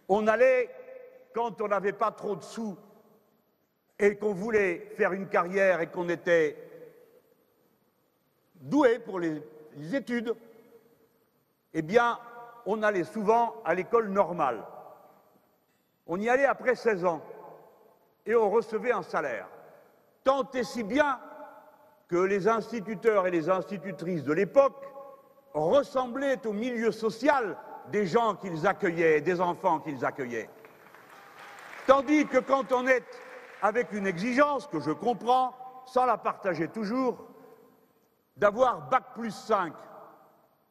On allait, quand on n'avait pas trop de sous et qu'on voulait faire une carrière et qu'on était doué pour les études, eh bien, on allait souvent à l'école normale. On y allait après 16 ans et on recevait un salaire. Tant et si bien que les instituteurs et les institutrices de l'époque ressemblaient au milieu social des gens qu'ils accueillaient, des enfants qu'ils accueillaient. Tandis que quand on est avec une exigence que je comprends, sans la partager toujours, d'avoir bac+5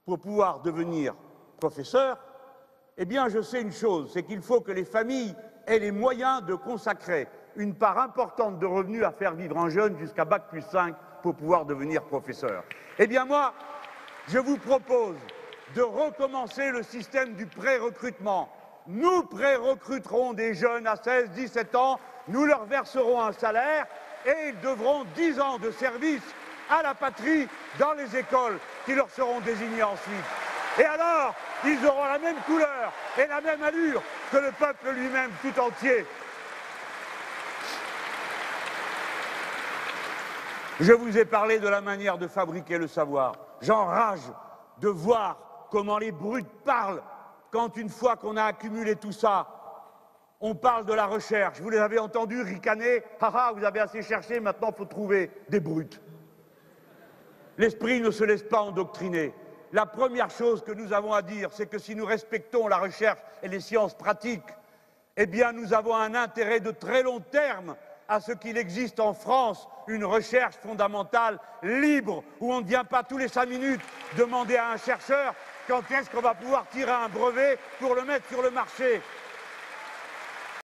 pour pouvoir devenir professeur, eh bien je sais une chose, c'est qu'il faut que les familles aient les moyens de consacrer une part importante de revenus à faire vivre un jeune jusqu'à bac+5 pour pouvoir devenir professeur. Eh bien moi, je vous propose de recommencer le système du pré-recrutement. Nous pré-recruterons des jeunes à 16, 17 ans, nous leur verserons un salaire et ils devront 10 ans de service à la patrie dans les écoles qui leur seront désignées ensuite. Et alors, ils auront la même couleur et la même allure que le peuple lui-même tout entier. Je vous ai parlé de la manière de fabriquer le savoir. J'enrage de voir comment les brutes parlent quand, une fois qu'on a accumulé tout ça, on parle de la recherche. Vous les avez entendus ricaner. Haha, vous avez assez cherché, maintenant il faut trouver des brutes. L'esprit ne se laisse pas endoctriner. La première chose que nous avons à dire, c'est que si nous respectons la recherche et les sciences pratiques, eh bien nous avons un intérêt de très long terme à ce qu'il existe en France une recherche fondamentale libre, où on ne vient pas tous les 5 minutes demander à un chercheur quand est-ce qu'on va pouvoir tirer un brevet pour le mettre sur le marché.